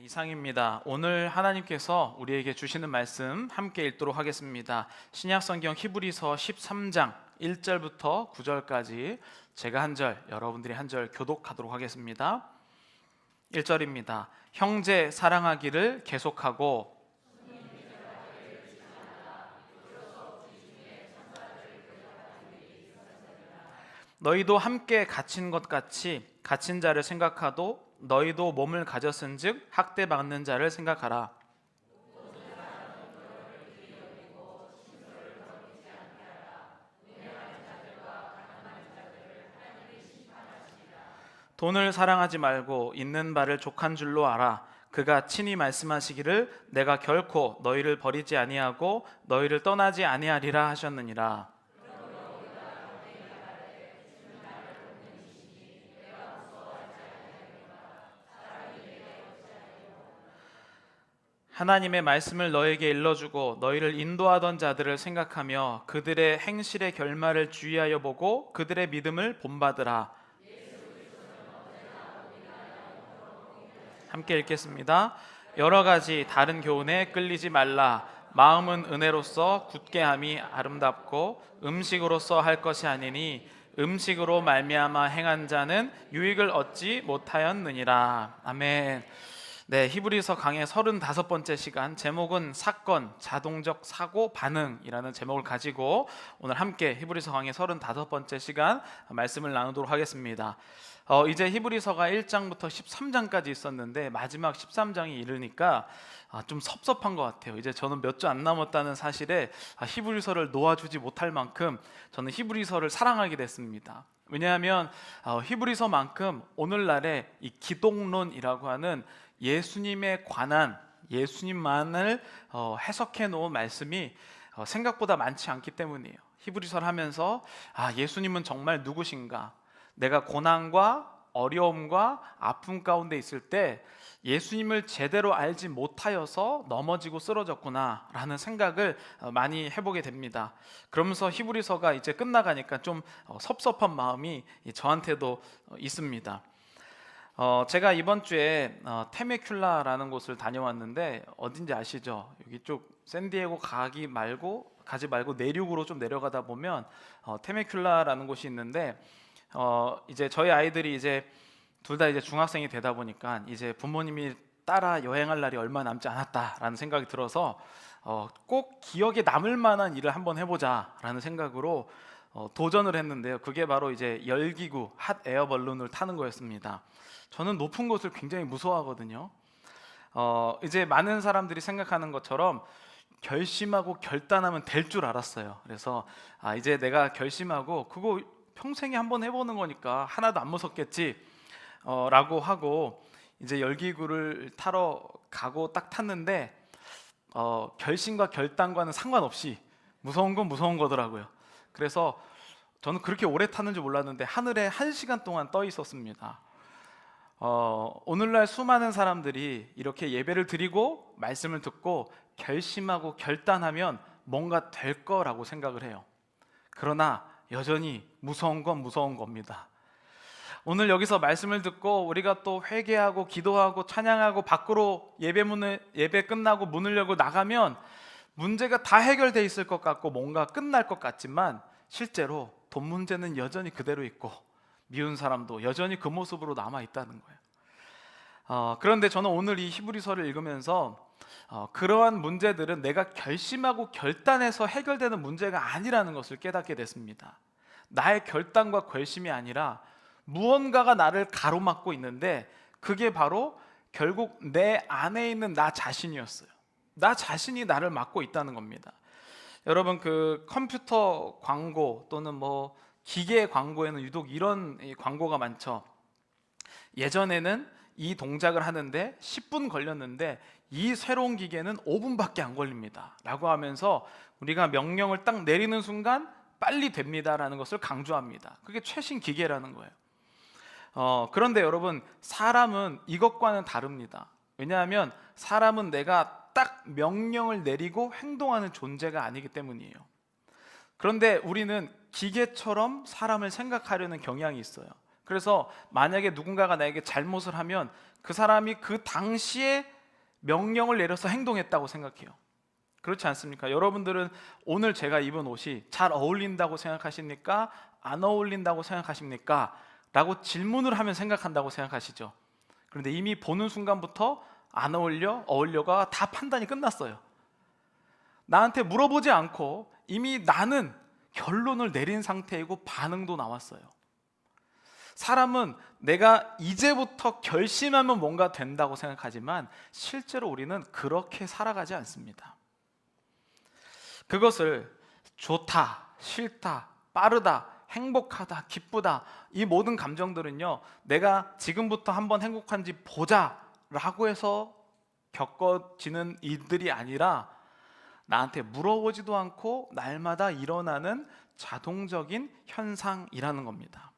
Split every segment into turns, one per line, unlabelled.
이상입니다. 오늘 하나님께서 우리에게 주시는 말씀 함께 읽도록 하겠습니다. 신약성경 히브리서 13장 1절부터 9절까지 제가 한 절, 여러분들이 한 절 교독하도록 하겠습니다. 1절입니다. 형제 사랑하기를 계속하고 너희도 함께 갇힌 것 같이 갇힌 자를 생각하도 너희도 몸을 가졌은즉 학대받는 자를 생각하라. 돈을 사랑하지 말고 있는 바를 족한 줄로 알아. 그가 친히 말씀하시기를 내가 결코 너희를 버리지 아니하고 너희를 떠나지 아니하리라 하셨느니라. 하나님의 말씀을 너에게 일러주고 너희를 인도하던 자들을 생각하며 그들의 행실의 결말을 주의하여 보고 그들의 믿음을 본받으라. 함께 읽겠습니다. 여러 가지 다른 교훈에 끌리지 말라. 마음은 은혜로서 굳게함이 아름답고 음식으로서 할 것이 아니니 음식으로 말미암아 행한 자는 유익을 얻지 못하였느니라. 아멘. 네, 히브리서 강의 35번째 시간, 제목은 사건, 자동적 사고, 반응이라는 제목을 가지고 오늘 함께 히브리서 강의 35번째 시간 말씀을 나누도록 하겠습니다. 이제 히브리서가 1장부터 13장까지 있었는데 마지막 13장이 이르니까 좀 섭섭한 것 같아요. 이제 저는 몇 주 안 남았다는 사실에 히브리서를 놓아주지 못할 만큼 저는 히브리서를 사랑하게 됐습니다. 왜냐하면 히브리서만큼 오늘날의 이 기독론이라고 하는 예수님에 관한 예수님만을 해석해 놓은 말씀이 생각보다 많지 않기 때문이에요. 히브리서를 하면서 예수님은 정말 누구신가? 내가 고난과 어려움과 아픔 가운데 있을 때 예수님을 제대로 알지 못하여서 넘어지고 쓰러졌구나 라는 생각을 많이 해보게 됩니다. 그러면서 히브리서가 이제 끝나가니까 좀 섭섭한 마음이 저한테도 있습니다. 제가 이번 주에 테메큘라라는 곳을 다녀왔는데 어딘지 아시죠? 여기 쪽 샌디에고 가지 말고 내륙으로 좀 내려가다 보면 테메큘라라는 곳이 있는데 이제 저희 아이들이 이제 둘 다 이제 중학생이 되다 보니까 이제 부모님이 따라 여행할 날이 얼마 남지 않았다라는 생각이 들어서 꼭 기억에 남을 만한 일을 한번 해보자라는 생각으로 도전을 했는데요. 그게 바로 이제 열기구 핫 에어 발룬을 타는 거였습니다. 저는 높은 곳을 굉장히 무서워하거든요. 이제 많은 사람들이 생각하는 것처럼 결심하고 결단하면 될 줄 알았어요. 그래서 이제 내가 결심하고 그거 평생에 한번 해보는 거니까 하나도 안 무섭겠지 라고 하고 이제 열기구를 타러 가고 딱 탔는데 결심과 결단과는 상관없이 무서운 건 무서운 거더라고요. 그래서 저는 그렇게 오래 타는 줄 몰랐는데 하늘에 1시간 동안 떠 있었습니다. 오늘날 수많은 사람들이 이렇게 예배를 드리고 말씀을 듣고 결심하고 결단하면 뭔가 될 거라고 생각을 해요. 그러나 여전히 무서운 건 무서운 겁니다. 오늘 여기서 말씀을 듣고 우리가 또 회개하고 기도하고 찬양하고 밖으로 예배 끝나고 문을 열고 나가면 문제가 다 해결돼 있을 것 같고 뭔가 끝날 것 같지만 실제로 돈 문제는 여전히 그대로 있고 미운 사람도 여전히 그 모습으로 남아 있다는 거예요. 그런데 저는 오늘 이 히브리서를 읽으면서 그러한 문제들은 내가 결심하고 결단해서 해결되는 문제가 아니라는 것을 깨닫게 됐습니다. 나의 결단과 결심이 아니라 무언가가 나를 가로막고 있는데 그게 바로 결국 내 안에 있는 나 자신이었어요. 나 자신이 나를 막고 있다는 겁니다. 여러분 그 컴퓨터 광고 또는 뭐 기계 광고에는 유독 이런 광고가 많죠. 예전에는 이 동작을 하는데 10분 걸렸는데 이 새로운 기계는 5분밖에 안 걸립니다 라고 하면서 우리가 명령을 딱 내리는 순간 빨리 됩니다 라는 것을 강조합니다. 그게 최신 기계라는 거예요. 그런데 여러분 사람은 이것과는 다릅니다. 왜냐하면 사람은 내가 딱 명령을 내리고 행동하는 존재가 아니기 때문이에요. 그런데 우리는 기계처럼 사람을 생각하려는 경향이 있어요. 그래서 만약에 누군가가 나에게 잘못을 하면 그 사람이 그 당시에 명령을 내려서 행동했다고 생각해요. 그렇지 않습니까? 여러분들은 오늘 제가 입은 옷이 잘 어울린다고 생각하십니까? 안 어울린다고 생각하십니까? 라고 질문을 하면 생각한다고 생각하시죠. 그런데 이미 보는 순간부터 안 어울려, 어울려가 다 판단이 끝났어요. 나한테 물어보지 않고 이미 나는 결론을 내린 상태이고 반응도 나왔어요. 사람은 내가 이제부터 결심하면 뭔가 된다고 생각하지만 실제로 우리는 그렇게 살아가지 않습니다. 그것을 좋다, 싫다, 빠르다, 행복하다, 기쁘다, 이 모든 감정들은요, 내가 지금부터 한번 행복한지 보자 라고 해서 겪어지는 일들이 아니라 나한테 물어보지도 않고 날마다 일어나는 자동적인 현상이라는 겁니다.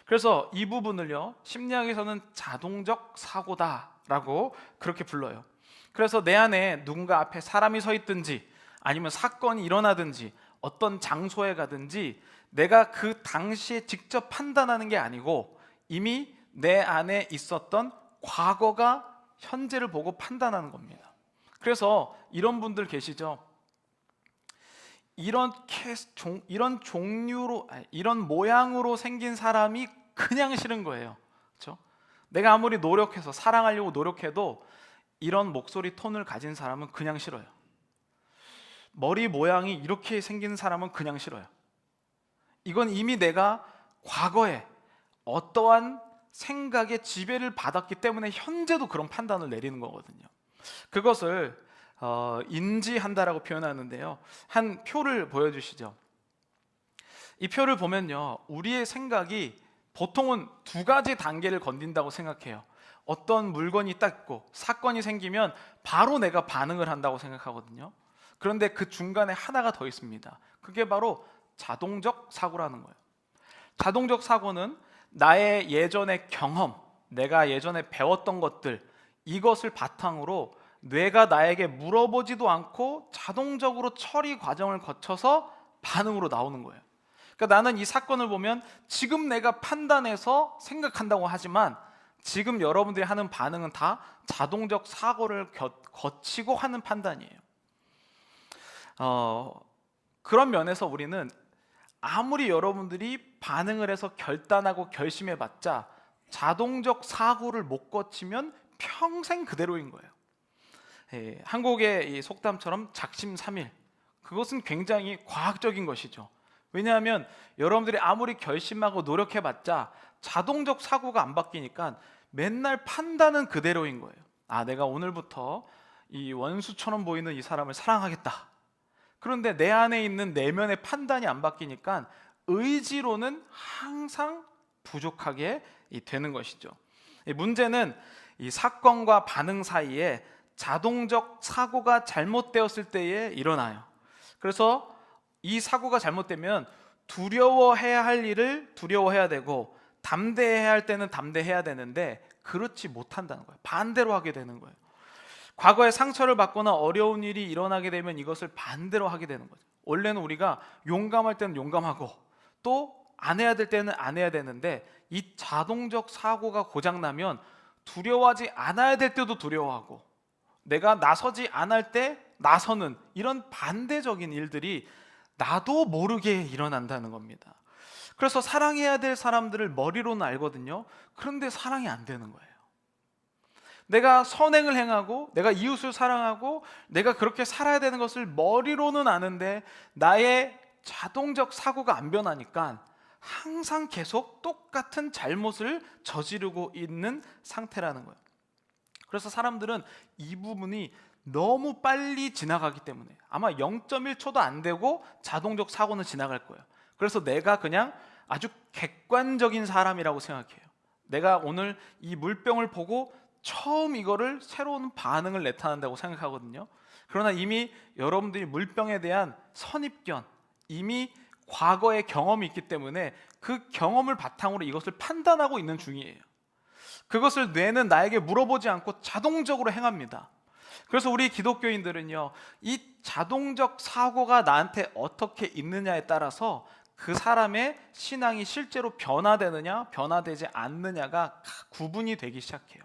그래서 이 부분을요, 심리학에서는 자동적 사고다라고 그렇게 불러요. 그래서 내 안에 누군가 앞에 사람이 서 있든지 아니면 사건이 일어나든지 어떤 장소에 가든지 내가 그 당시에 직접 판단하는 게 아니고 이미 내 안에 있었던 과거가 현재를 보고 판단하는 겁니다. 그래서 이런 분들 계시죠. 이런 종류로, 이런 모양으로 생긴 사람이 그냥 싫은 거예요. 그렇죠? 내가 아무리 노력해서 사랑하려고 노력해도 이런 목소리 톤을 가진 사람은 그냥 싫어요. 머리 모양이 이렇게 생긴 사람은 그냥 싫어요. 이건 이미 내가 과거에 어떠한 생각의 지배를 받았기 때문에 현재도 그런 판단을 내리는 거거든요. 그것을 인지한다라고 표현하는데요, 한 표를 보여주시죠. 이 표를 보면요, 우리의 생각이 보통은 두 가지 단계를 건딘다고 생각해요. 어떤 물건이 딱 있고 사건이 생기면 바로 내가 반응을 한다고 생각하거든요. 그런데 그 중간에 하나가 더 있습니다. 그게 바로 자동적 사고라는 거예요. 자동적 사고는 나의 예전의 경험, 내가 예전에 배웠던 것들, 이것을 바탕으로 뇌가 나에게 물어보지도 않고 자동적으로 처리 과정을 거쳐서 반응으로 나오는 거예요. 그러니까 나는 이 사건을 보면 지금 내가 판단해서 생각한다고 하지만 지금 여러분들이 하는 반응은 다 자동적 사고를 거치고 하는 판단이에요. 그런 면에서 우리는 아무리 여러분들이 반응을 해서 결단하고 결심해봤자 자동적 사고를 못 거치면 평생 그대로인 거예요. 한국의 이 속담처럼 작심삼일, 그것은 굉장히 과학적인 것이죠. 왜냐하면 여러분들이 아무리 결심하고 노력해봤자 자동적 사고가 안 바뀌니까 맨날 판단은 그대로인 거예요. 아, 내가 오늘부터 이 원수처럼 보이는 이 사람을 사랑하겠다. 그런데 내 안에 있는 내면의 판단이 안 바뀌니까 의지로는 항상 부족하게 되는 것이죠. 문제는 이 사건과 반응 사이에 자동적 사고가 잘못되었을 때에 일어나요. 그래서 이 사고가 잘못되면 두려워해야 할 일을 두려워해야 되고 담대해야 할 때는 담대해야 되는데 그렇지 못한다는 거예요. 반대로 하게 되는 거예요. 과거에 상처를 받거나 어려운 일이 일어나게 되면 이것을 반대로 하게 되는 거죠. 원래는 우리가 용감할 때는 용감하고 또 안 해야 될 때는 안 해야 되는데 이 자동적 사고가 고장나면 두려워하지 않아야 될 때도 두려워하고 내가 나서지 않을 때 나서는 이런 반대적인 일들이 나도 모르게 일어난다는 겁니다. 그래서 사랑해야 될 사람들을 머리로는 알거든요. 그런데 사랑이 안 되는 거예요. 내가 선행을 행하고 내가 이웃을 사랑하고 내가 그렇게 살아야 되는 것을 머리로는 아는데 나의 자동적 사고가 안 변하니까 항상 계속 똑같은 잘못을 저지르고 있는 상태라는 거예요. 그래서 사람들은 이 부분이 너무 빨리 지나가기 때문에 아마 0.1초도 안 되고 자동적 사고는 지나갈 거예요. 그래서 내가 그냥 아주 객관적인 사람이라고 생각해요. 내가 오늘 이 물병을 보고 처음 이거를 새로운 반응을 나타낸다고 생각하거든요. 그러나 이미 여러분들이 물병에 대한 선입견, 이미 과거의 경험이 있기 때문에 그 경험을 바탕으로 이것을 판단하고 있는 중이에요. 그것을 뇌는 나에게 물어보지 않고 자동적으로 행합니다. 그래서 우리 기독교인들은요, 이 자동적 사고가 나한테 어떻게 있느냐에 따라서 그 사람의 신앙이 실제로 변화되느냐 변화되지 않느냐가 구분이 되기 시작해요.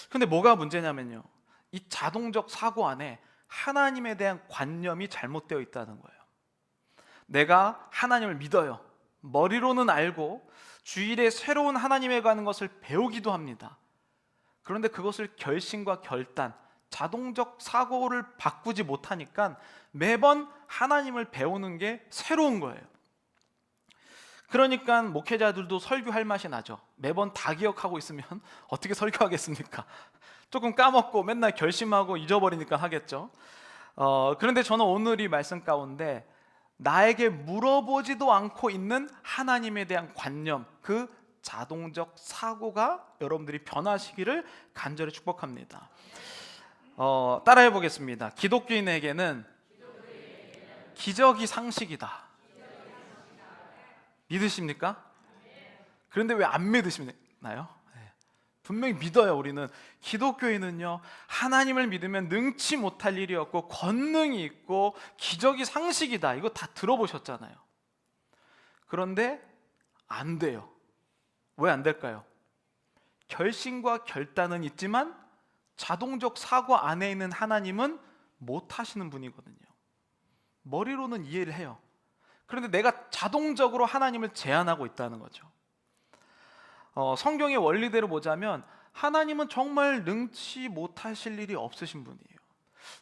근데 뭐가 문제냐면요, 이 자동적 사고 안에 하나님에 대한 관념이 잘못되어 있다는 거예요. 내가 하나님을 믿어요. 머리로는 알고 주일에 새로운 하나님에 관한 것을 배우기도 합니다. 그런데 그것을 결심과 결단, 자동적 사고를 바꾸지 못하니까 매번 하나님을 배우는 게 새로운 거예요. 그러니까 목회자들도 설교할 맛이 나죠. 매번 다 기억하고 있으면 어떻게 설교하겠습니까? 조금 까먹고 맨날 결심하고 잊어버리니까 하겠죠. 그런데 저는 오늘 이 말씀 가운데 나에게 물어보지도 않고 있는 하나님에 대한 관념, 그 자동적 사고가 여러분들이 변하시기를 간절히 축복합니다. 따라해 보겠습니다. 기독교인에게는 기적이 상식이다. 믿으십니까? 그런데 왜 안 믿으시나요? 분명히 믿어요. 우리는 기독교인은요, 하나님을 믿으면 능치 못할 일이 없고 권능이 있고 기적이 상식이다. 이거 다 들어보셨잖아요. 그런데 안 돼요. 왜 안 될까요? 결심과 결단은 있지만 자동적 사고 안에 있는 하나님은 못 하시는 분이거든요. 머리로는 이해를 해요. 그런데 내가 자동적으로 하나님을 제한하고 있다는 거죠. 성경의 원리대로 보자면 하나님은 정말 능치 못하실 일이 없으신 분이에요.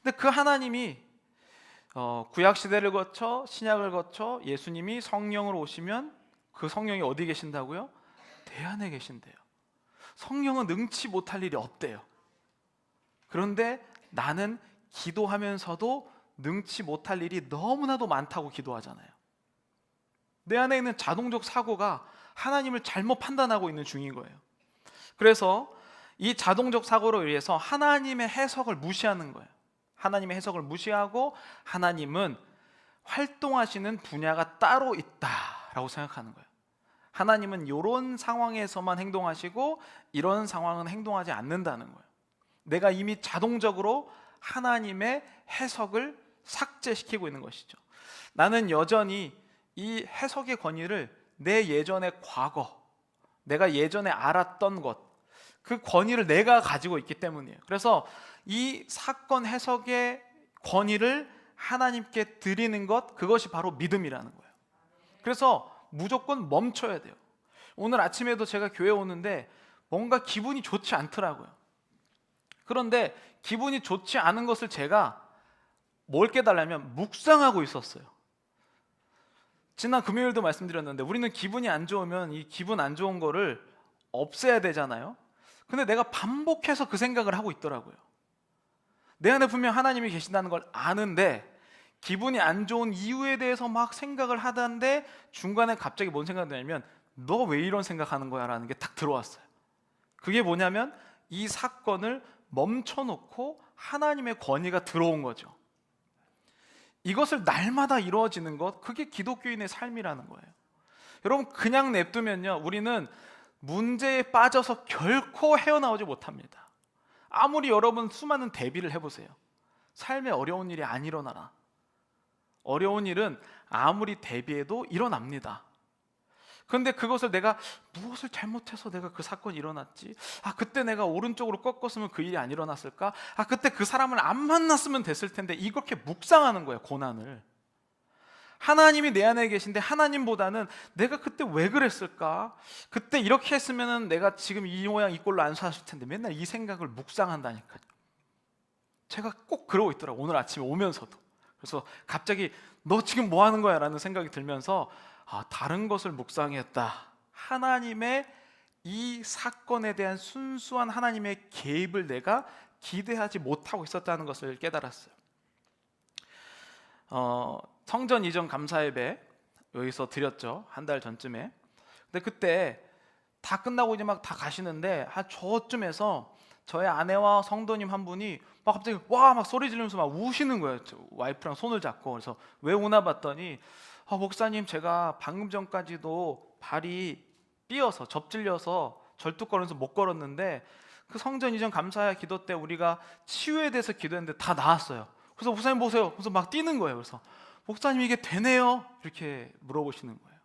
근데 그 하나님이 구약 시대를 거쳐 신약을 거쳐 예수님이 성령으로 오시면 그 성령이 어디 계신다고요? 내 안에 계신대요. 성령은 능치 못할 일이 없대요. 그런데 나는 기도하면서도 능치 못할 일이 너무나도 많다고 기도하잖아요. 내 안에 있는 자동적 사고가 하나님을 잘못 판단하고 있는 중인 거예요. 그래서 이 자동적 사고로 의해서 하나님의 해석을 무시하는 거예요. 하나님의 해석을 무시하고 하나님은 활동하시는 분야가 따로 있다라고 생각하는 거예요. 하나님은 이런 상황에서만 행동하시고 이런 상황은 행동하지 않는다는 거예요. 내가 이미 자동적으로 하나님의 해석을 삭제시키고 있는 것이죠. 나는 여전히 이 해석의 권위를 내 예전의 과거, 내가 예전에 알았던 것, 그 권위를 내가 가지고 있기 때문이에요. 그래서 이 사건 해석의 권위를 하나님께 드리는 것, 그것이 바로 믿음이라는 거예요. 그래서 무조건 멈춰야 돼요. 오늘 아침에도 제가 교회 오는데 뭔가 기분이 좋지 않더라고요. 그런데 기분이 좋지 않은 것을 제가 뭘 깨달으면 묵상하고 있었어요. 지난 금요일도 말씀드렸는데 우리는 기분이 안 좋으면 이 기분 안 좋은 거를 없애야 되잖아요. 근데 내가 반복해서 그 생각을 하고 있더라고요. 내 안에 분명 하나님이 계신다는 걸 아는데 기분이 안 좋은 이유에 대해서 막 생각을 하던데 중간에 갑자기 뭔 생각이 드냐면 너 왜 이런 생각하는 거야? 라는 게 딱 들어왔어요. 그게 뭐냐면 이 사건을 멈춰놓고 하나님의 권위가 들어온 거죠. 이것을 날마다 이루어지는 것, 그게 기독교인의 삶이라는 거예요. 여러분 그냥 냅두면요 우리는 문제에 빠져서 결코 헤어나오지 못합니다. 아무리 여러분 수많은 대비를 해보세요. 삶에 어려운 일이 안 일어나나. 어려운 일은 아무리 대비해도 일어납니다. 그런데 그것을 내가 무엇을 잘못해서 내가 그 사건이 일어났지? 그때 내가 오른쪽으로 꺾었으면 그 일이 안 일어났을까? 그때 그 사람을 안 만났으면 됐을 텐데, 이렇게 묵상하는 거예요. 고난을. 하나님이 내 안에 계신데 하나님보다는 내가 그때 왜 그랬을까? 그때 이렇게 했으면 내가 지금 이 모양 이 꼴로 안 살았을 텐데, 맨날 이 생각을 묵상한다니까요. 제가 꼭 그러고 있더라고요. 오늘 아침에 오면서도. 그래서 갑자기 너 지금 뭐 하는 거야? 라는 생각이 들면서 다른 것을 묵상했다. 하나님의 이 사건에 대한 순수한 하나님의 개입을 내가 기대하지 못하고 있었다는 것을 깨달았어요. 성전 이전 감사예배 여기서 드렸죠. 한 달 전쯤에. 근데 그때 다 끝나고 이제 막 다 가시는데 저쯤에서 저의 아내와 성도님 한 분이 막 갑자기 막 소리 지르면서 막 우시는 거예요. 와이프랑 손을 잡고. 그래서 왜 우나 봤더니 목사님, 제가 방금 전까지도 발이 삐어서 접질려서 절뚝거리면서 못 걸었는데 그 성전 이전 감사의 기도 때 우리가 치유에 대해서 기도했는데 다 나았어요. 그래서 목사님 보세요. 그래서 막 뛰는 거예요. 그래서 목사님 이게 되네요? 이렇게 물어보시는 거예요.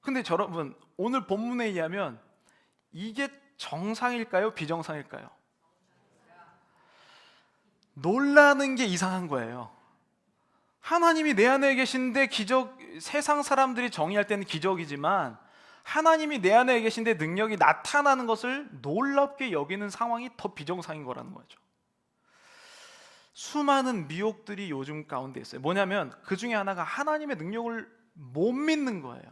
근데 여러분 오늘 본문에 의하면 이게 정상일까요? 비정상일까요? 놀라는 게 이상한 거예요. 하나님이 내 안에 계신데 기적, 세상 사람들이 정의할 때는 기적이지만 하나님이 내 안에 계신데 능력이 나타나는 것을 놀랍게 여기는 상황이 더 비정상인 거라는 거죠. 수많은 미혹들이 요즘 가운데 있어요. 뭐냐면 그 중에 하나가 하나님의 능력을 못 믿는 거예요.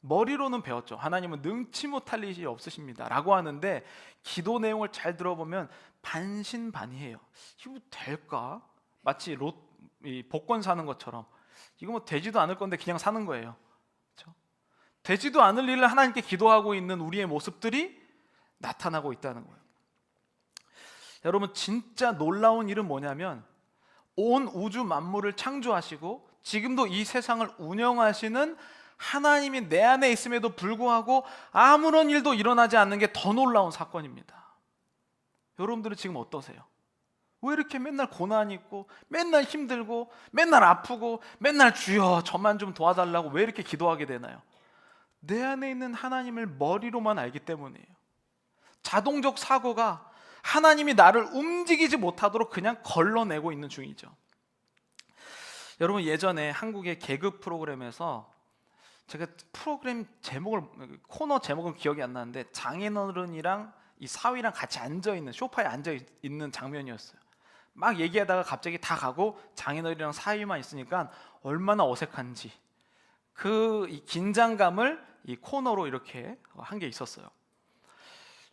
머리로는 배웠죠. 하나님은 능치 못할 일이 없으십니다 라고 하는데 기도 내용을 잘 들어보면 반신반의해요. 이거 될까? 마치 복권 사는 것처럼 이거 뭐 되지도 않을 건데 그냥 사는 거예요. 그렇죠? 되지도 않을 일을 하나님께 기도하고 있는 우리의 모습들이 나타나고 있다는 거예요. 여러분, 진짜 놀라운 일은 뭐냐면 온 우주 만물을 창조하시고 지금도 이 세상을 운영하시는 하나님이 내 안에 있음에도 불구하고 아무런 일도 일어나지 않는 게 더 놀라운 사건입니다. 여러분들은 지금 어떠세요? 왜 이렇게 맨날 고난이 있고 맨날 힘들고 맨날 아프고 맨날 주여 저만 좀 도와달라고 왜 이렇게 기도하게 되나요? 내 안에 있는 하나님을 머리로만 알기 때문이에요. 자동적 사고가 하나님이 나를 움직이지 못하도록 그냥 걸러내고 있는 중이죠. 여러분, 예전에 한국의 개그 프로그램에서 제가 프로그램 제목을, 코너 제목은 기억이 안 나는데 장인어른이랑 이 사위랑 같이 앉아있는, 소파에 앉아있는 장면이었어요. 막 얘기하다가 갑자기 다 가고 장인어른이랑 사위만 있으니까 얼마나 어색한지 이 긴장감을 이 코너로 이렇게 한 게 있었어요.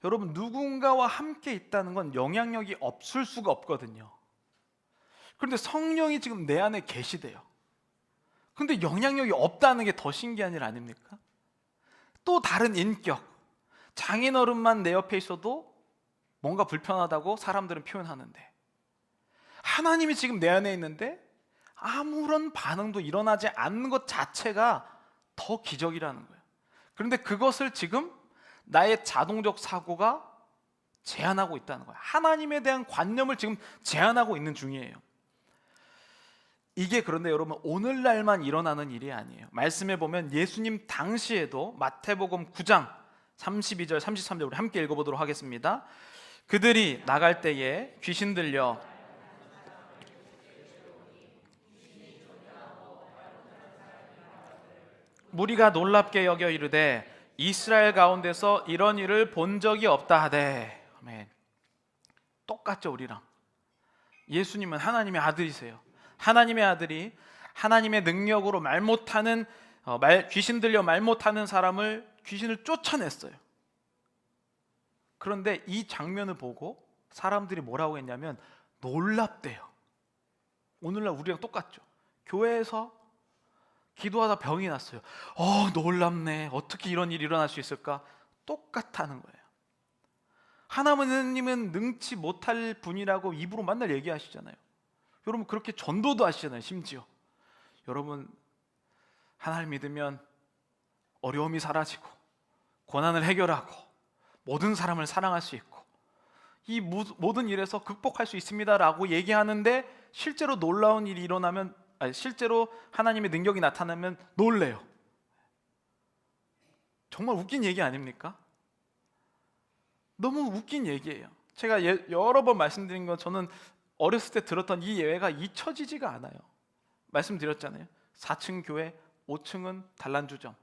여러분, 누군가와 함께 있다는 건 영향력이 없을 수가 없거든요. 그런데 성령이 지금 내 안에 계시대요. 근데 영향력이 없다는 게 더 신기한 일 아닙니까? 또 다른 인격, 장인어른만 내 옆에 있어도 뭔가 불편하다고 사람들은 표현하는데 하나님이 지금 내 안에 있는데 아무런 반응도 일어나지 않는 것 자체가 더 기적이라는 거예요. 그런데 그것을 지금 나의 자동적 사고가 제한하고 있다는 거예요. 하나님에 대한 관념을 지금 제한하고 있는 중이에요. 이게 그런데 여러분 오늘날만 일어나는 일이 아니에요. 말씀에 보면 예수님 당시에도 마태복음 9장 32절 33절 우리 함께 읽어보도록 하겠습니다. 그들이 나갈 때에 귀신 들려 무리가 놀랍게 여겨 이르되 이스라엘 가운데서 이런 일을 본 적이 없다 하되. 아멘. 똑같죠, 우리랑. 예수님은 하나님의 아들이세요. 하나님의 아들이 하나님의 능력으로 말 못하는 귀신 들려 말 못하는 사람을 귀신을 쫓아냈어요. 그런데 이 장면을 보고 사람들이 뭐라고 했냐면 놀랍대요. 오늘날 우리랑 똑같죠. 교회에서 기도하다 병이 났어요. 놀랍네. 어떻게 이런 일이 일어날 수 있을까? 똑같다는 거예요. 하나님은 능치 못할 분이라고 입으로 맨날 얘기하시잖아요. 여러분, 그렇게 전도도 하시잖아요. 심지어 여러분, 하나님 믿으면 어려움이 사라지고 고난을 해결하고 모든 사람을 사랑할 수 있고 이 모든 일에서 극복할 수 있습니다 라고 얘기하는데 실제로 놀라운 일이 일어나면, 실제로 하나님의 능력이 나타나면 놀래요. 정말 웃긴 얘기 아닙니까? 너무 웃긴 얘기예요. 제가 여러 번 말씀드린 건 저는 어렸을 때 들었던 이 예외가 잊혀지지가 않아요. 말씀드렸잖아요. 4층 교회, 5층은 단란주점.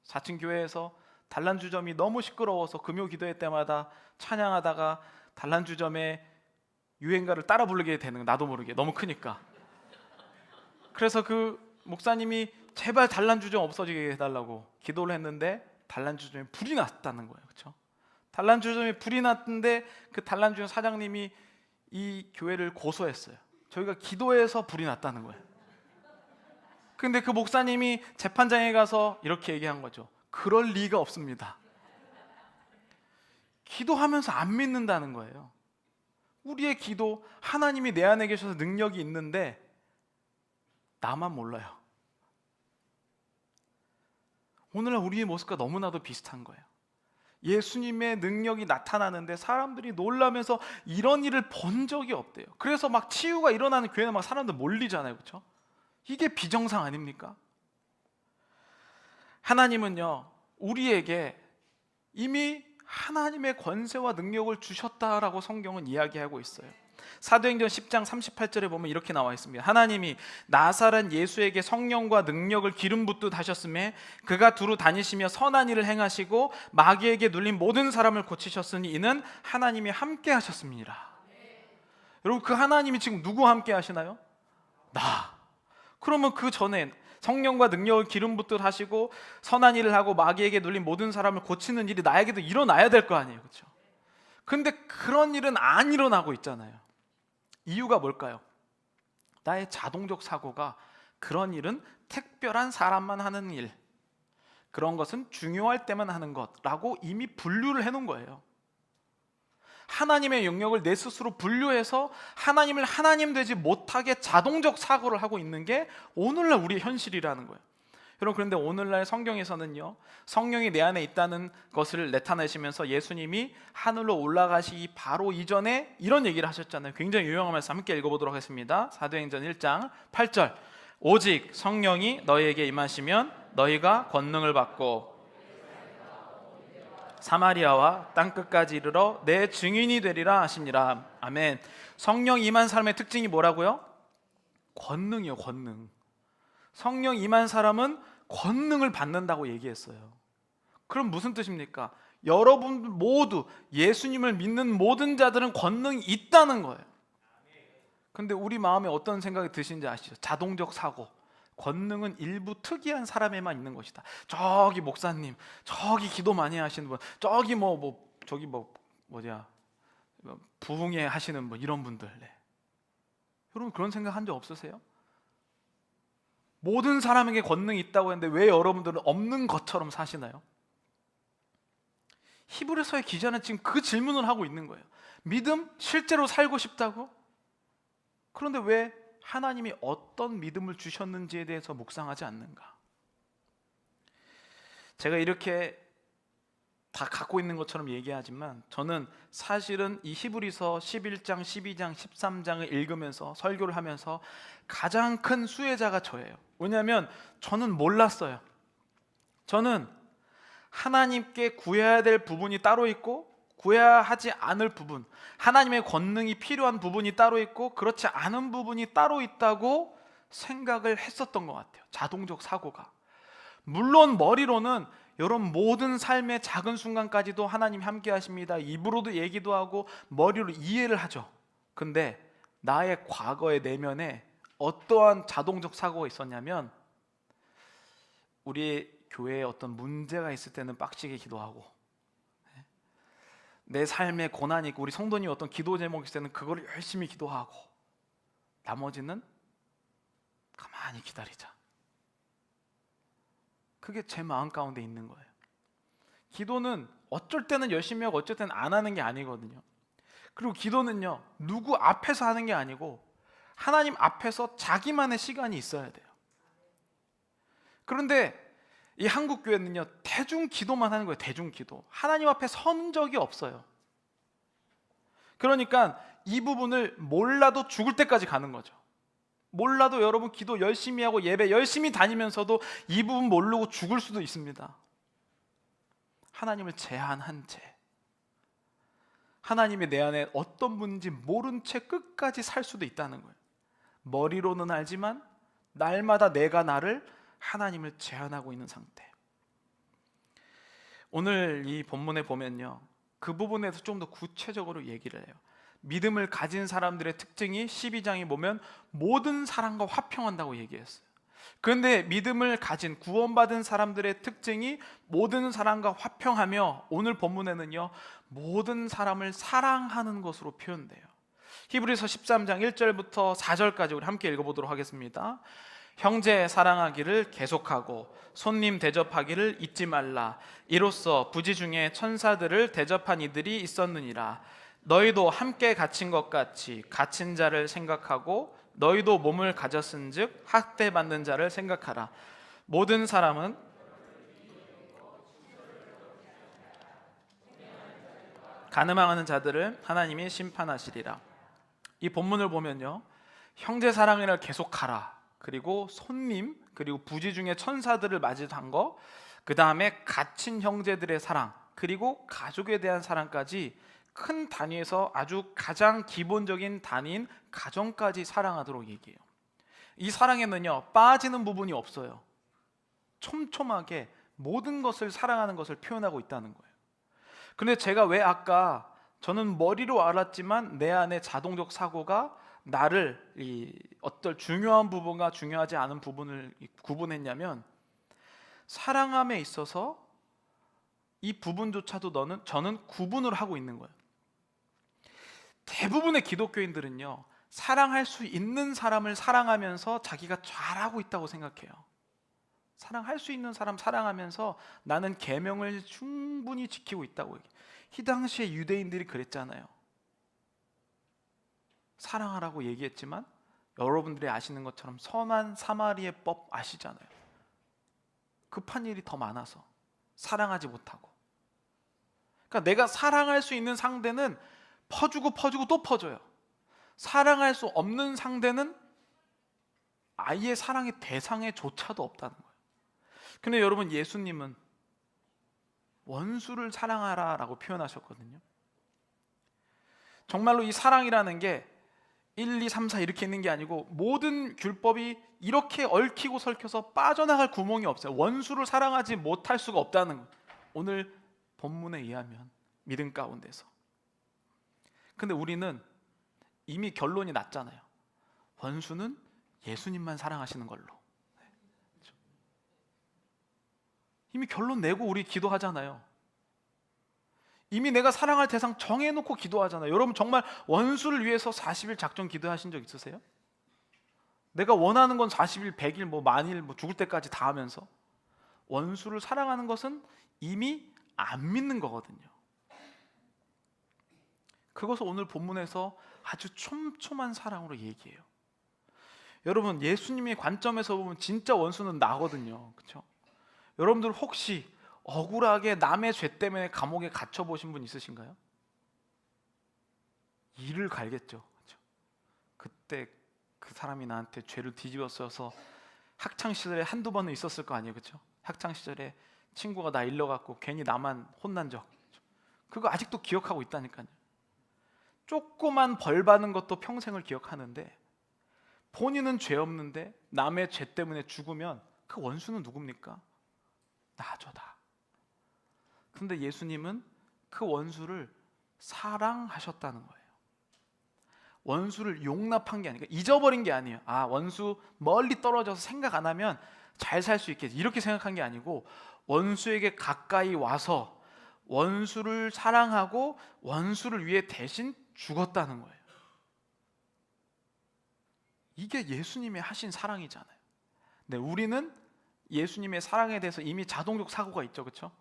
4층 교회에서 단란주점이 너무 시끄러워서 금요 기도회 때마다 찬양하다가 단란주점의 유행가를 따라 부르게 되는 거, 나도 모르게 너무 크니까. 그래서 그 목사님이 제발 단란주점 없어지게 해달라고 기도를 했는데 단란주점에 불이 났다는 거예요. 그렇죠? 단란주점에 불이 났는데 그 단란주점 사장님이 이 교회를 고소했어요. 저희가 기도해서 불이 났다는 거예요. 근데 그 목사님이 재판장에 가서 이렇게 얘기한 거죠. 그럴 리가 없습니다. 기도하면서 안 믿는다는 거예요. 우리의 기도, 하나님이 내 안에 계셔서 능력이 있는데 나만 몰라요. 오늘날 우리의 모습과 너무나도 비슷한 거예요. 예수님의 능력이 나타나는데 사람들이 놀라면서 이런 일을 본 적이 없대요. 그래서 막 치유가 일어나는 교회는 막 사람들 몰리잖아요. 그렇죠? 이게 비정상 아닙니까? 하나님은요, 우리에게 이미 하나님의 권세와 능력을 주셨다라고 성경은 이야기하고 있어요. 사도행전 10장 38절에 보면 이렇게 나와 있습니다. 하나님이 나사렛 예수에게 성령과 능력을 기름 붓듯 하셨음에 그가 두루 다니시며 선한 일을 행하시고 마귀에게 눌린 모든 사람을 고치셨으니 이는 하나님이 함께 하셨습니다. 여러분, 그 하나님이 지금 누구와 함께 하시나요? 나. 그러면 그 전에 성령과 능력을 기름 붓듯 하시고 선한 일을 하고 마귀에게 눌린 모든 사람을 고치는 일이 나에게도 일어나야 될 거 아니에요, 그렇죠? 근데 그런 일은 안 일어나고 있잖아요. 이유가 뭘까요? 나의 자동적 사고가 그런 일은 특별한 사람만 하는 일, 그런 것은 중요할 때만 하는 것라고 이미 분류를 해놓은 거예요. 하나님의 영역을 내 스스로 분류해서 하나님을 하나님 되지 못하게 자동적 사고를 하고 있는 게 오늘날 우리의 현실이라는 거예요. 여러분, 그런데 오늘날 성경에서는요, 성령이 내 안에 있다는 것을 나타내시면서 예수님이 하늘로 올라가시기 바로 이전에 이런 얘기를 하셨잖아요. 굉장히 유명한 말씀 함께 읽어보도록 하겠습니다. 사도행전 1장 8절, 오직 성령이 너희에게 임하시면 너희가 권능을 받고 사마리아와 땅끝까지 이르러 내 증인이 되리라 하시니라. 아멘. 성령 임한 사람의 특징이 뭐라고요? 권능이요, 권능. 성령 임한 사람은 권능을 받는다고 얘기했어요. 그럼 무슨 뜻입니까? 여러분 모두 예수님을 믿는 모든 자들은 권능이 있다는 거예요. 근데 우리 마음에 어떤 생각이 드시는지 아시죠? 자동적 사고. 권능은 일부 특이한 사람에만 있는 것이다. 저기 목사님, 저기 기도 많이 하시는 분, 저기 부흥회 하시는 분, 이런 분들. 네. 여러분, 그런 생각 한 적 없으세요? 모든 사람에게 권능이 있다고 했는데 왜 여러분들은 없는 것처럼 사시나요? 히브리서의 기자는 지금 그 질문을 하고 있는 거예요. 믿음 실제로 살고 싶다고? 그런데 왜 하나님이 어떤 믿음을 주셨는지에 대해서 묵상하지 않는가? 제가 이렇게 다 갖고 있는 것처럼 얘기하지만 저는 사실은 이 히브리서 11장, 12장, 13장을 읽으면서 설교를 하면서 가장 큰 수혜자가 저예요. 왜냐하면 저는 몰랐어요. 저는 하나님께 구해야 될 부분이 따로 있고 구해야 하지 않을 부분, 하나님의 권능이 필요한 부분이 따로 있고 그렇지 않은 부분이 따로 있다고 생각을 했었던 것 같아요. 자동적 사고가. 물론 머리로는 여러분 모든 삶의 작은 순간까지도 하나님 함께 하십니다. 입으로도 얘기도 하고 머리로 이해를 하죠. 근데 나의 과거의 내면에 어떠한 자동적 사고가 있었냐면, 우리 교회에 어떤 문제가 있을 때는 빡시게 기도하고, 내 삶에 고난이 있고 우리 성도님 어떤 기도 제목이 있을 때는 그걸 열심히 기도하고, 나머지는 가만히 기다리자. 그게 제 마음 가운데 있는 거예요. 기도는 어쩔 때는 열심히 하고 어쩔 때는 안 하는 게 아니거든요. 그리고 기도는요, 누구 앞에서 하는 게 아니고 하나님 앞에서 자기만의 시간이 있어야 돼요. 그런데 이 한국 교회는요, 대중 기도만 하는 거예요. 대중 기도. 하나님 앞에 선 적이 없어요. 그러니까 이 부분을 몰라도 죽을 때까지 가는 거죠. 몰라도 여러분 기도 열심히 하고 예배 열심히 다니면서도 이 부분 모르고 죽을 수도 있습니다. 하나님을 제한한 채, 하나님이 내 안에 어떤 분인지 모른 채 끝까지 살 수도 있다는 거예요. 머리로는 알지만 날마다 내가 나를 하나님을 제한하고 있는 상태. 오늘 이 본문에 보면요, 그 부분에 대해서 좀 더 구체적으로 얘기를 해요. 믿음을 가진 사람들의 특징이 12장에 보면 모든 사람과 화평한다고 얘기했어요. 그런데 믿음을 가진 구원받은 사람들의 특징이 모든 사람과 화평하며, 오늘 본문에는요, 모든 사람을 사랑하는 것으로 표현돼요. 히브리서 13장 1절부터 4절까지 우리 함께 읽어보도록 하겠습니다. 형제 사랑하기를 계속하고 손님 대접하기를 잊지 말라. 이로써 부지 중에 천사들을 대접한 이들이 있었느니라. 너희도 함께 갇힌 것 같이 갇힌 자를 생각하고 너희도 몸을 가졌은즉 학대받는 자를 생각하라. 모든 사람은 가늠하는 자들을 하나님이 심판하시리라. 이 본문을 보면요, 형제 사랑을 계속하라, 그리고 손님, 그리고 부지 중에 천사들을 맞이한 거, 그 다음에 갇힌 형제들의 사랑, 그리고 가족에 대한 사랑까지 큰 단위에서 아주 가장 기본적인 단위인 가정까지 사랑하도록 얘기해요. 이 사랑에는요, 빠지는 부분이 없어요. 촘촘하게 모든 것을 사랑하는 것을 표현하고 있다는 거예요. 근데 제가 왜 아까 저는 머리로 알았지만 내 안에 자동적 사고가 나를 어떤 중요한 부분과 중요하지 않은 부분을 구분했냐면, 사랑함에 있어서 이 부분조차도 저는 구분을 하고 있는 거예요. 대부분의 기독교인들은요, 사랑할 수 있는 사람을 사랑하면서 자기가 잘하고 있다고 생각해요. 사랑할 수 있는 사람 사랑하면서 나는 계명을 충분히 지키고 있다고 얘기해요. 이 당시에 유대인들이 그랬잖아요. 사랑하라고 얘기했지만 여러분들이 아시는 것처럼 선한 사마리의 법 아시잖아요. 급한 일이 더 많아서 사랑하지 못하고. 그러니까 내가 사랑할 수 있는 상대는 퍼주고 또 퍼줘요. 사랑할 수 없는 상대는 아예 사랑의 대상에조차도 없다는 거예요. 근데 여러분, 예수님은 원수를 사랑하라 라고 표현하셨거든요. 정말로 이 사랑이라는 게 1, 2, 3, 4 이렇게 있는 게 아니고 모든 율법이 이렇게 얽히고 설켜서 빠져나갈 구멍이 없어요. 원수를 사랑하지 못할 수가 없다는 거예요. 오늘 본문에 의하면 믿음 가운데서. 근데 우리는 이미 결론이 났잖아요. 원수는 예수님만 사랑하시는 걸로. 이미 결론 내고 우리 기도하잖아요. 이미 내가 사랑할 대상 정해놓고 기도하잖아요. 여러분, 정말 원수를 위해서 40일 작정 기도하신 적 있으세요? 내가 원하는 건 40일, 100일, 만일, 죽을 때까지 다 하면서 원수를 사랑하는 것은 이미 안 믿는 거거든요. 그것을 오늘 본문에서 아주 촘촘한 사랑으로 얘기해요. 여러분, 예수님의 관점에서 보면 진짜 원수는 나거든요. 그렇죠? 여러분들 혹시 억울하게 남의 죄 때문에 감옥에 갇혀 보신 분 있으신가요? 이를 갈겠죠. 그렇죠? 그때 그 사람이 나한테 죄를 뒤집어 써서 학창 시절에 한두 번은 있었을 거 아니에요. 그렇죠? 학창 시절에 친구가 나 일러갖고 괜히 나만 혼난 적, 그거 아직도 기억하고 있다니까요. 조그만 벌 받는 것도 평생을 기억하는데, 본인은 죄 없는데 남의 죄 때문에 죽으면 그 원수는 누굽니까? 나죠다. 근데 예수님은 그 원수를 사랑하셨다는 거예요. 원수를 용납한 게 아니라, 잊어버린 게 아니에요. 원수 멀리 떨어져서 생각 안 하면 잘 살 수 있겠지, 이렇게 생각한 게 아니고, 원수에게 가까이 와서 원수를 사랑하고 원수를 위해 대신 죽었다는 거예요. 이게 예수님의 하신 사랑이잖아요. 근데 우리는 예수님의 사랑에 대해서 이미 자동적 사고가 있죠. 그렇죠?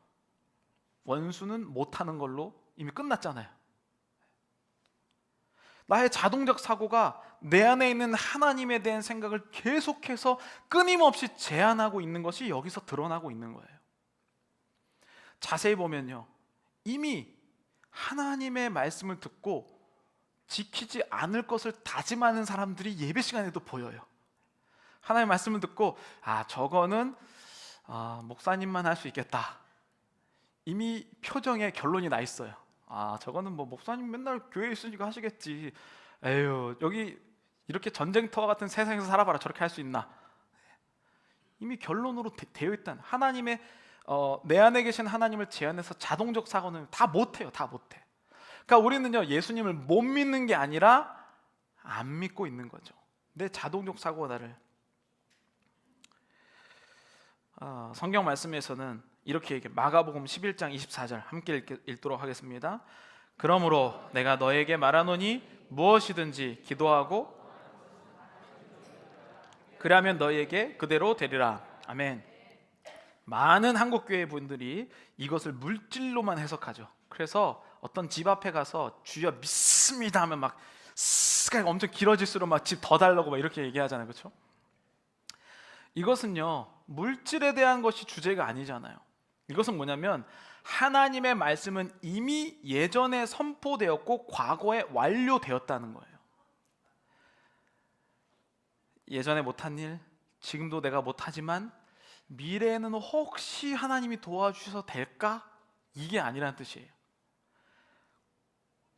원수는 못하는 걸로 이미 끝났잖아요. 나의 자동적 사고가 내 안에 있는 하나님에 대한 생각을 계속해서 끊임없이 제한하고 있는 것이 여기서 드러나고 있는 거예요. 자세히 보면요, 이미 하나님의 말씀을 듣고 지키지 않을 것을 다짐하는 사람들이 예배 시간에도 보여요. 하나님의 말씀을 듣고 저거는 목사님만 할 수 있겠다. 이미 표정에 결론이 나 있어요. 저거는 목사님 맨날 교회에 있으니까 하시겠지. 에휴, 여기 이렇게 전쟁터 같은 세상에서 살아봐라, 저렇게 할 수 있나. 이미 결론으로 되어 있다는, 하나님의 내 안에 계신 하나님을 제한해서 자동적 사고는 다 못해요. 다 못해. 그러니까 우리는요, 예수님을 못 믿는 게 아니라 안 믿고 있는 거죠. 내 자동적 사고가 나를. 성경 말씀에서는 이렇게 얘기해요. 마가복음 11장 24절 함께 읽도록 하겠습니다. 그러므로 내가 너에게 말하노니 무엇이든지 기도하고 그러면 너에게 그대로 되리라. 아멘. 많은 한국교회 분들이 이것을 물질로만 해석하죠. 그래서 어떤 집 앞에 가서 주여 믿습니다 하면 막 엄청 길어질수록 막 집 더 달라고 막 이렇게 얘기하잖아요. 그렇죠? 이것은요, 물질에 대한 것이 주제가 아니잖아요. 이것은 뭐냐면 하나님의 말씀은 이미 예전에 선포되었고 과거에 완료되었다는 거예요. 예전에 못한 일, 지금도 내가 못하지만 미래에는 혹시 하나님이 도와주셔서 될까? 이게 아니라는 뜻이에요.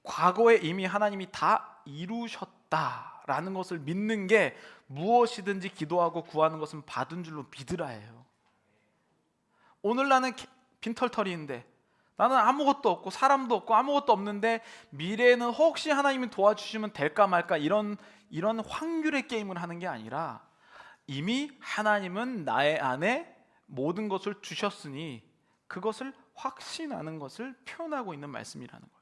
과거에 이미 하나님이 다 이루셨다라는 것을 믿는 게 무엇이든지 기도하고 구하는 것은 받은 줄로 믿으라예요. 오늘 나는 빈털터리인데, 나는 아무것도 없고 사람도 없고 아무것도 없는데 미래에는 혹시 하나님이 도와주시면 될까 말까, 이런 확률의 게임을 하는 게 아니라 이미 하나님은 나의 안에 모든 것을 주셨으니 그것을 확신하는 것을 표현하고 있는 말씀이라는 거예요.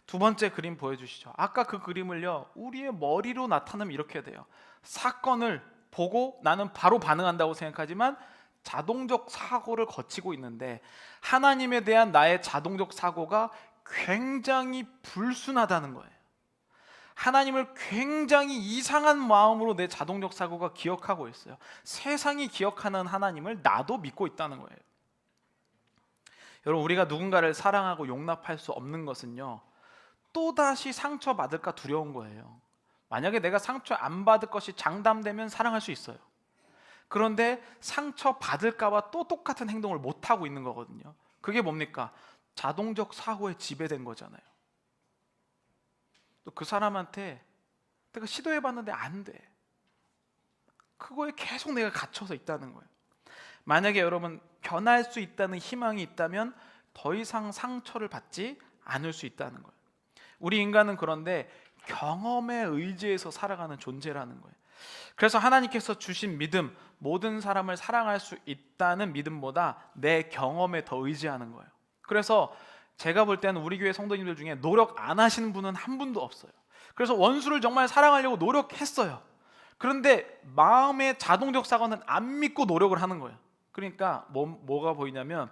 두 번째 그림 보여주시죠. 아까 그 그림을요, 우리의 머리로 나타내면 이렇게 돼요. 사건을 보고 나는 바로 반응한다고 생각하지만 자동적 사고를 거치고 있는데, 하나님에 대한 나의 자동적 사고가 굉장히 불순하다는 거예요. 하나님을 굉장히 이상한 마음으로 내 자동적 사고가 기억하고 있어요. 세상이 기억하는 하나님을 나도 믿고 있다는 거예요. 여러분, 우리가 누군가를 사랑하고 용납할 수 없는 것은요, 또다시 상처받을까 두려운 거예요. 만약에 내가 상처 안 받을 것이 장담되면 사랑할 수 있어요. 그런데 상처받을까 봐 또 똑같은 행동을 못하고 있는 거거든요. 그게 뭡니까? 자동적 사고에 지배된 거잖아요. 또 그 사람한테 내가 시도해봤는데 안 돼. 그거에 계속 내가 갇혀서 있다는 거예요. 만약에 여러분 변할 수 있다는 희망이 있다면 더 이상 상처를 받지 않을 수 있다는 거예요. 우리 인간은 그런데 경험에 의지해서 살아가는 존재라는 거예요. 그래서 하나님께서 주신 믿음, 모든 사람을 사랑할 수 있다는 믿음보다 내 경험에 더 의지하는 거예요. 그래서 제가 볼 때는 우리 교회 성도님들 중에 노력 안 하시는 분은 한 분도 없어요. 그래서 원수를 정말 사랑하려고 노력했어요. 그런데 마음의 자동적 사고는 안 믿고 노력을 하는 거예요. 그러니까 뭐가 보이냐면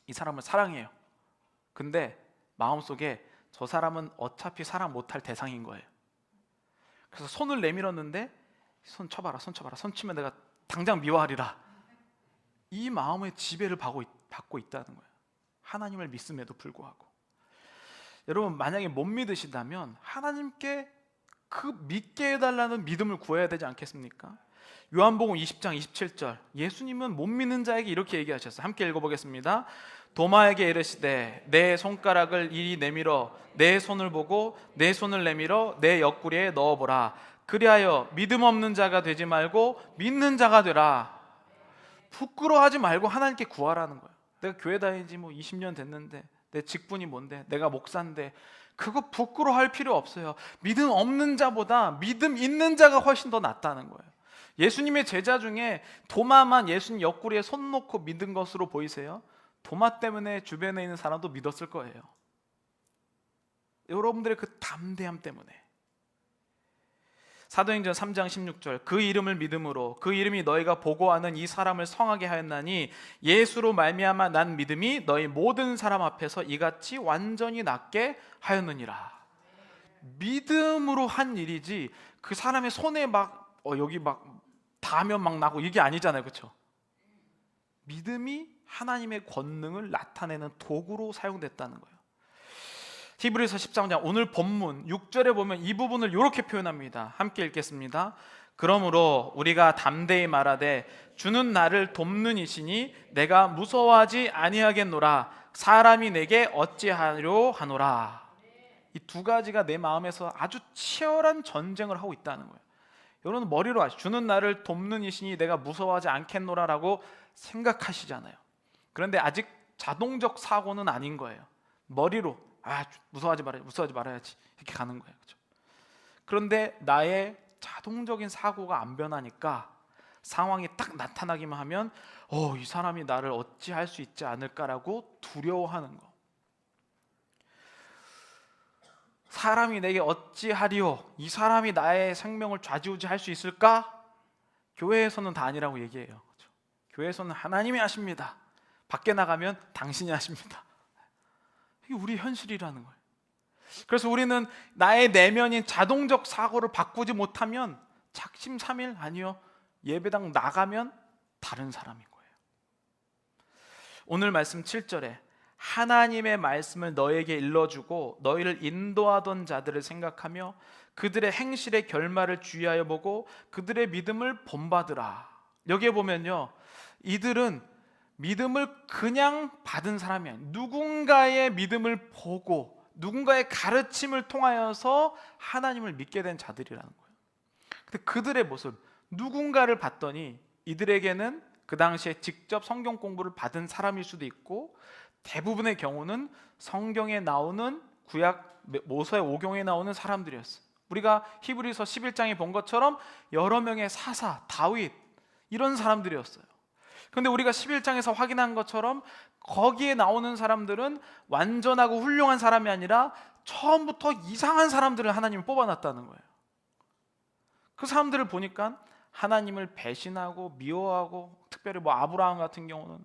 이 사람을 사랑해요. 근데 마음속에 저 사람은 어차피 사랑 못할 대상인 거예요. 그래서 손을 내밀었는데 손 쳐봐라, 손 쳐봐라, 손 치면 내가 당장 미워하리라. 이 마음의 지배를 받고 있다는 거예요. 하나님을 믿음에도 불구하고. 여러분, 만약에 못 믿으신다면 하나님께 그 믿게 해달라는 믿음을 구해야 되지 않겠습니까? 요한복음 20장 27절, 예수님은 못 믿는 자에게 이렇게 얘기하셨어요. 함께 읽어보겠습니다. 도마에게 이르시되 내 손가락을 이리 내밀어 내 손을 보고 내 손을 내밀어 내 옆구리에 넣어보라. 그리하여 믿음 없는 자가 되지 말고 믿는 자가 되라. 부끄러워하지 말고 하나님께 구하라는 거예요. 내가 교회 다니지 뭐 20년 됐는데, 내 직분이 뭔데, 내가 목사인데, 그거 부끄러워할 필요 없어요. 믿음 없는 자보다 믿음 있는 자가 훨씬 더 낫다는 거예요. 예수님의 제자 중에 도마만 예수님 옆구리에 손 놓고 믿은 것으로 보이세요? 도마 때문에 주변에 있는 사람도 믿었을 거예요. 여러분들의 그 담대함 때문에. 사도행전 3장 16절, 그 이름을 믿음으로 그 이름이 너희가 보고하는 이 사람을 성하게 하였나니 예수로 말미암아 난 믿음이 너희 모든 사람 앞에서 이같이 완전히 낫게 하였느니라. 믿음으로 한 일이지 그 사람의 손에 막 여기 막 닿으면 막 나고 이게 아니잖아요, 그렇죠? 믿음이 하나님의 권능을 나타내는 도구로 사용됐다는 거예요. 히브리서 13장 오늘 본문 6절에 보면 이 부분을 이렇게 표현합니다. 함께 읽겠습니다. 그러므로 우리가 담대히 말하되 주는 나를 돕는 이시니 내가 무서워하지 아니하겠노라. 사람이 내게 어찌하려 하노라. 이 두 가지가 내 마음에서 아주 치열한 전쟁을 하고 있다는 거예요. 여러분 머리로 하시죠. 주는 나를 돕는 이시니 내가 무서워하지 않겠노라라고 생각하시잖아요. 그런데 아직 자동적 사고는 아닌 거예요. 머리로 무서워하지 말아야지 이렇게 가는 거예요. 그렇죠? 그런데 나의 자동적인 사고가 안 변하니까 상황이 딱 나타나기만 하면 이 사람이 나를 어찌할 수 있지 않을까라고 두려워하는 거. 사람이 내게 어찌하리요? 이 사람이 나의 생명을 좌지우지할 수 있을까? 교회에서는 다 아니라고 얘기해요. 그렇죠? 교회에서는 하나님이 하십니다. 밖에 나가면 당신이 하십니다. 이게 우리 현실이라는 거예요. 그래서 우리는 나의 내면인 자동적 사고를 바꾸지 못하면 작심삼일 아니요, 예배당 나가면 다른 사람인 거예요. 오늘 말씀 7절에 하나님의 말씀을 너에게 일러주고 너희를 인도하던 자들을 생각하며 그들의 행실의 결말을 주의하여 보고 그들의 믿음을 본받으라. 여기에 보면요, 이들은 믿음을 그냥 받은 사람이 아니에요. 누군가의 믿음을 보고 누군가의 가르침을 통하여서 하나님을 믿게 된 자들이라는 거예요. 근데 그들의 모습, 누군가를 봤더니 이들에게는 그 당시에 직접 성경 공부를 받은 사람일 수도 있고, 대부분의 경우는 성경에 나오는 구약 모세 오경에 나오는 사람들이었어요. 우리가 히브리서 11장에 본 것처럼 여러 명의 사사, 다윗, 이런 사람들이었어요. 그런데 우리가 11장에서 확인한 것처럼 거기에 나오는 사람들은 완전하고 훌륭한 사람이 아니라 처음부터 이상한 사람들을 하나님이 뽑아놨다는 거예요. 그 사람들을 보니까 하나님을 배신하고 미워하고, 특별히 아브라함 같은 경우는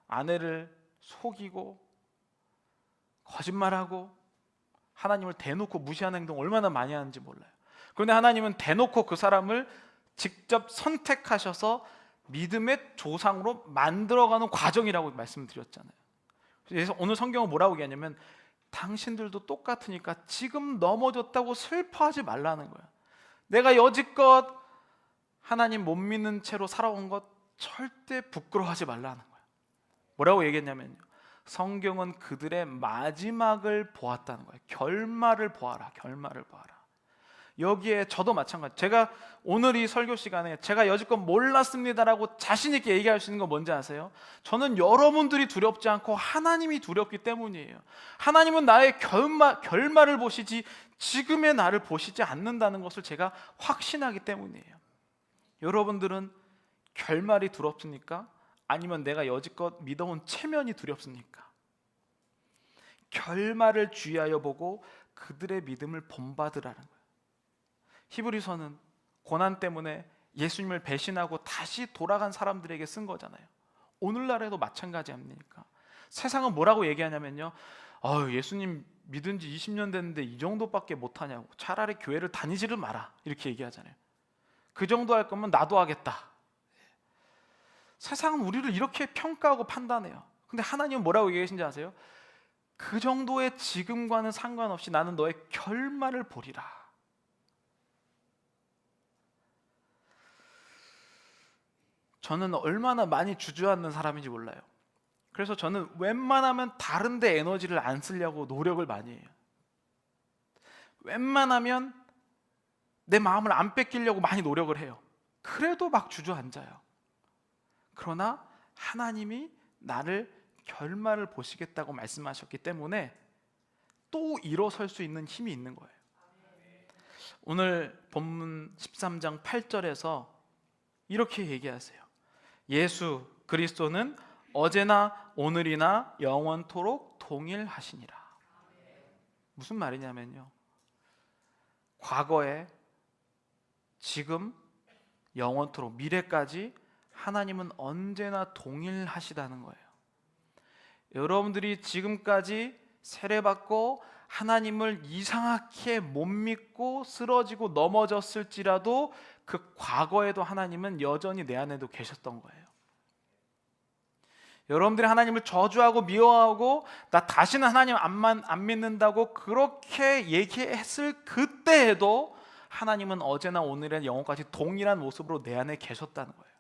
아내를 속이고 거짓말하고 하나님을 대놓고 무시하는 행동 얼마나 많이 하는지 몰라요. 그런데 하나님은 대놓고 그 사람을 직접 선택하셔서 믿음의 조상으로 만들어가는 과정이라고 말씀드렸잖아요. 그래서 오늘 성경은 뭐라고 얘기하냐면, 당신들도 똑같으니까 지금 넘어졌다고 슬퍼하지 말라는 거예요. 내가 여지껏 하나님 못 믿는 채로 살아온 것 절대 부끄러워하지 말라는 거예요. 뭐라고 얘기했냐면요, 성경은 그들의 마지막을 보았다는 거예요. 결말을 보아라, 결말을 보아라. 여기에 저도 마찬가지. 제가 오늘 이 설교 시간에 제가 여지껏 몰랐습니다라고 자신 있게 얘기할 수 있는 건 뭔지 아세요? 저는 여러분들이 두렵지 않고 하나님이 두렵기 때문이에요. 하나님은 나의 결말을 보시지 지금의 나를 보시지 않는다는 것을 제가 확신하기 때문이에요. 여러분들은 결말이 두렵습니까? 아니면 내가 여지껏 믿어온 체면이 두렵습니까? 결말을 주의하여 보고 그들의 믿음을 본받으라는 거예요. 히브리서는 고난 때문에 예수님을 배신하고 다시 돌아간 사람들에게 쓴 거잖아요. 오늘날에도 마찬가지 아닙니까? 세상은 뭐라고 얘기하냐면요, 예수님 믿은 지 20년 됐는데 이 정도밖에 못하냐고, 차라리 교회를 다니지를 마라, 이렇게 얘기하잖아요. 그 정도 할 거면 나도 하겠다. 세상은 우리를 이렇게 평가하고 판단해요. 근데 하나님은 뭐라고 얘기하신지 아세요? 그 정도의 지금과는 상관없이 나는 너의 결말을 보리라. 저는 얼마나 많이 주저앉는 사람인지 몰라요. 그래서 저는 웬만하면 다른 데 에너지를 안 쓰려고 노력을 많이 해요. 웬만하면 내 마음을 안 뺏기려고 많이 노력을 해요. 그래도 막 주저앉아요. 그러나 하나님이 나를 결말을 보시겠다고 말씀하셨기 때문에 또 일어설 수 있는 힘이 있는 거예요. 오늘 본문 13장 8절에서 이렇게 얘기하세요. 예수 그리스도는 어제나 오늘이나 영원토록 동일하시니라. 무슨 말이냐면요, 과거에, 지금, 영원토록, 미래까지 하나님은 언제나 동일하시다는 거예요. 여러분들이 지금까지 세례받고 하나님을 이상하게 못 믿고 쓰러지고 넘어졌을지라도 그 과거에도 하나님은 여전히 내 안에도 계셨던 거예요. 여러분들이 하나님을 저주하고 미워하고 나 다시는 하나님 안 믿는다고 그렇게 얘기했을 그때에도 하나님은 어제나 오늘의 영혼까지 동일한 모습으로 내 안에 계셨다는 거예요.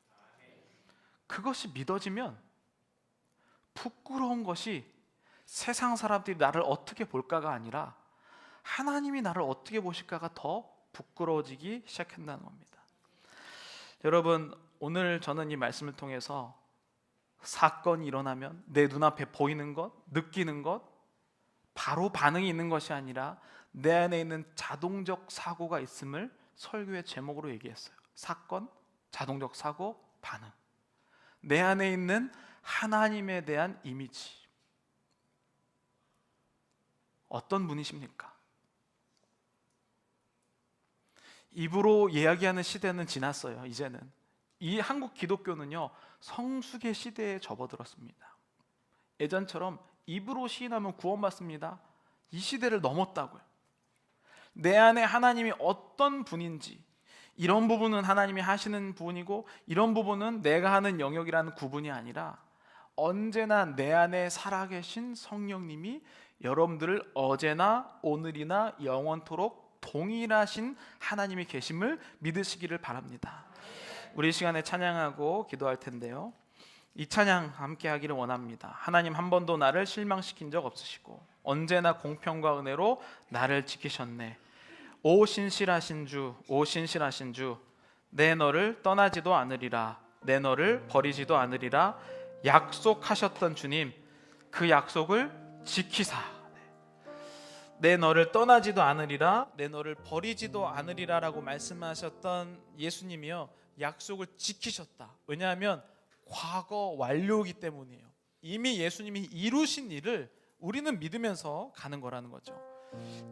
그것이 믿어지면 부끄러운 것이 세상 사람들이 나를 어떻게 볼까가 아니라 하나님이 나를 어떻게 보실까가 더 부끄러워지기 시작한다는 겁니다. 여러분, 오늘 저는 이 말씀을 통해서 사건이 일어나면 내 눈앞에 보이는 것, 느끼는 것, 바로 반응이 있는 것이 아니라 내 안에 있는 자동적 사고가 있음을 설교의 제목으로 얘기했어요. 사건, 자동적 사고, 반응. 내 안에 있는 하나님에 대한 이미지. 어떤 분이십니까? 입으로 이야기하는 시대는 지났어요. 이제는 이 한국 기독교는요, 성숙의 시대에 접어들었습니다. 예전처럼 입으로 시인하면 구원받습니다, 이 시대를 넘었다고요. 내 안에 하나님이 어떤 분인지, 이런 부분은 하나님이 하시는 부분이고 이런 부분은 내가 하는 영역이라는 구분이 아니라 언제나 내 안에 살아계신 성령님이 여러분들을 어제나 오늘이나 영원토록 동일하신 하나님이 계심을 믿으시기를 바랍니다. 우리 시간에 찬양하고 기도할 텐데요, 이 찬양 함께 하기를 원합니다. 하나님 한 번도 나를 실망시킨 적 없으시고 언제나 공평과 은혜로 나를 지키셨네. 오 신실하신 주, 오 신실하신 주, 내 너를 떠나지도 않으리라, 내 너를 버리지도 않으리라 약속하셨던 주님, 그 약속을 지키사 내 너를 떠나지도 않으리라, 내 너를 버리지도 않으리라라고 말씀하셨던 예수님이요, 약속을 지키셨다. 왜냐하면 과거 완료이기 때문이에요. 이미 예수님이 이루신 일을 우리는 믿으면서 가는 거라는 거죠.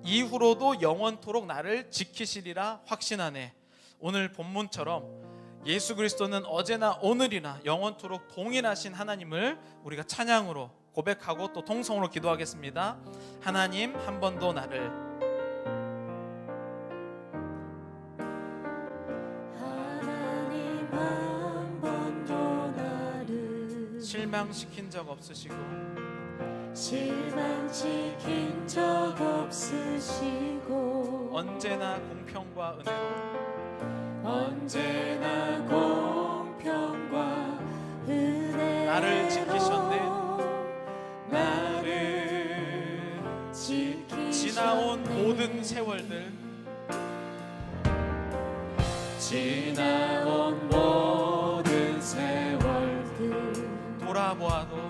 이후로도 영원토록 나를 지키시리라 확신하네. 오늘 본문처럼 예수 그리스도는 어제나 오늘이나 영원토록 동일하신 하나님을 우리가 찬양으로 고백하고 또 통성으로 기도하겠습니다. 하나님, 한 번도 나를 실망시킨 적 없으시고
실망시킨 적 없으시고
언제나 공평과 은혜로
언제나 공평과 은혜로
나를 지키셨네.
나를 지키셨네.
지나온 모든 세월들,
지나온 모든 세월들
돌아보아도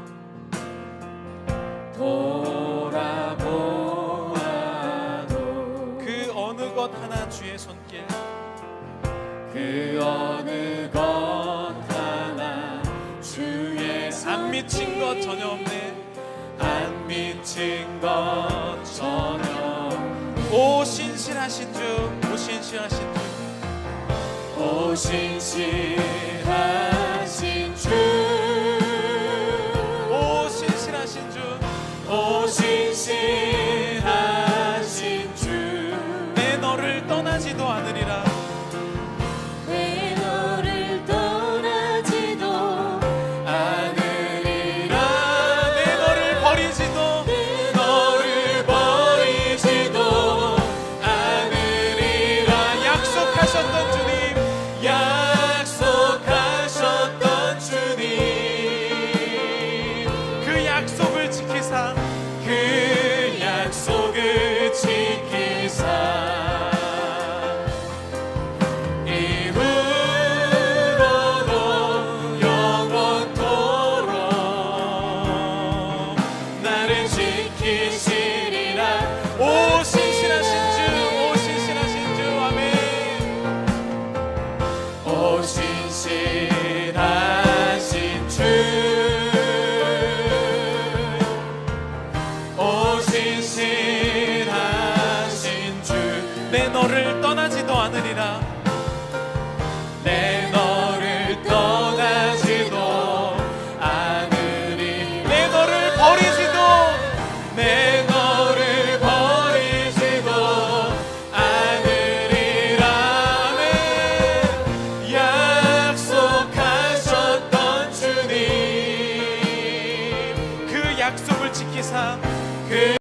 그 어느 것 하나 주의 손길,
그 어느 것 하나 주의
안 미친 것 전혀 없네.
안 미친 것 전혀
오 신실하신 주, 오 신실하신 주,
오 신실하신 주,
오 신실하신 주,
오 신실하신 주,
내 너를 떠나지도 않으리라,
내 너를 떠나지도 않으리라,
내 너를 버리지도
내 너를 버리지도 않으리라.
약속하셨던 주님,
약속하셨던 주님,
그 약속을 지키사
그 약속을 지키사 이후로도 영원토록 나를 지키시리라.
오 신실하신 주, 오 신실하신 주, 아멘.
오 신실하신 주, 오 신실하신 주,
내 너를